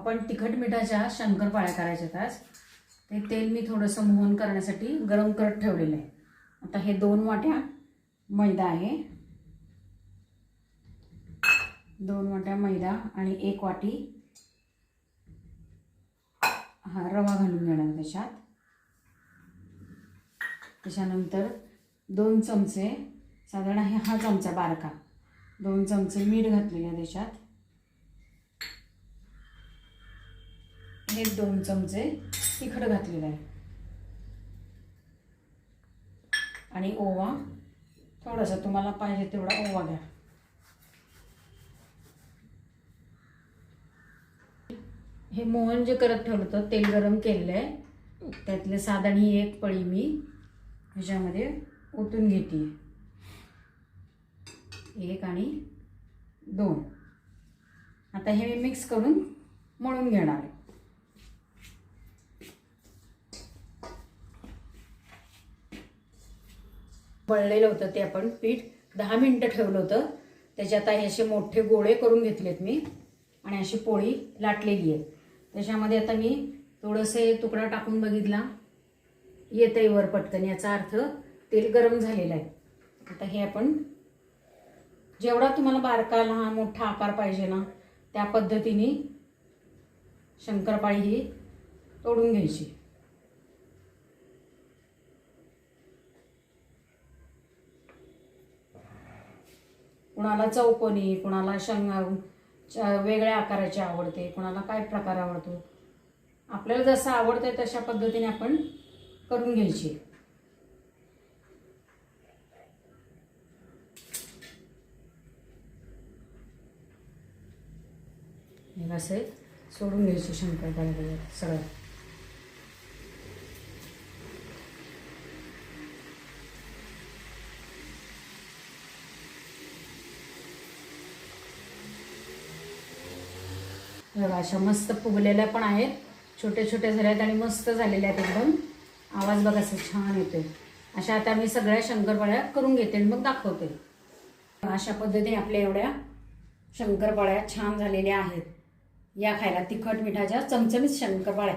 आपण तिखट मिठाच्या शंकरपाळ्या करायच्यात आज. ते तेल मी थोडंसं मोहन करण्यासाठी गरम करत ठेवलेलं आहे. आता हे 2 वाट्या मैदा आहे, 2 वाट्या मैदा आणि 1 वाटी हा रवा घालून घेणार त्याच्यात. त्याच्यानंतर 2 चमचे, साधारण हा चमचा बारका, 2 चमचे मीठ घातलेले आहे त्याच्यात. हे 2 चमचे तिखट घातलेलं आहे आणि ओवा थोडासा, तुम्हाला पाहिजे तेवढा ओवा घ्या. हे मोहन जे करत ठेवलं होतं तेल गरम केलेलं आहे, त्यातले साधारण ही 1 पळी मी ह्याच्यामध्ये ओतून घेते. 1 आणि 2. आता हे मी मिक्स करून मळून घेणार आहे. मळलेलं होतं ते आपण पीठ 10 मिनिटं ठेवलं होतं. त्याच्यात हे असे मोठे गोळे करून घेतलेत मी आणि अशी पोळी लाटलेली आहे. त्याच्यामध्ये आता मी थोडंसे तुकडा टाकून बघितला, येतंय वर पटकन, याचा अर्थ तेल गरम झालेलं आहे. आता हे आपण जेवढा तुम्हाला बारका लहान मोठा आकार पाहिजे ना त्या पद्धतीने शंकरपाळी ही तोडून घ्यायची. कुणाला चौकोनी, कुणाला वेगळ्या आकाराची आवडते, कुणाला काय प्रकार आवडतो, आपल्याला जसं आवडतंय तशा पद्धतीने आपण करून घ्यायची. हे असे सोडून घ्यायचे शंकरपाळ्या सगळं. बघा अशा मस्त फुगलेल्या पण आहेत, छोटे छोटे झाले आहेत आणि मस्त झालेल्या आहेत एकदम. आवाज बघा असं छान येतोय. अशा आता मी सगळ्या शंकरपाळ्या करून घेते आणि मग दाखवते. अशा पद्धतीने आपल्या एवढ्या शंकरपाळ्या छान झालेल्या आहेत. या खायला तिखट मिठाच्या चमचमीत शंकरपाळ्या.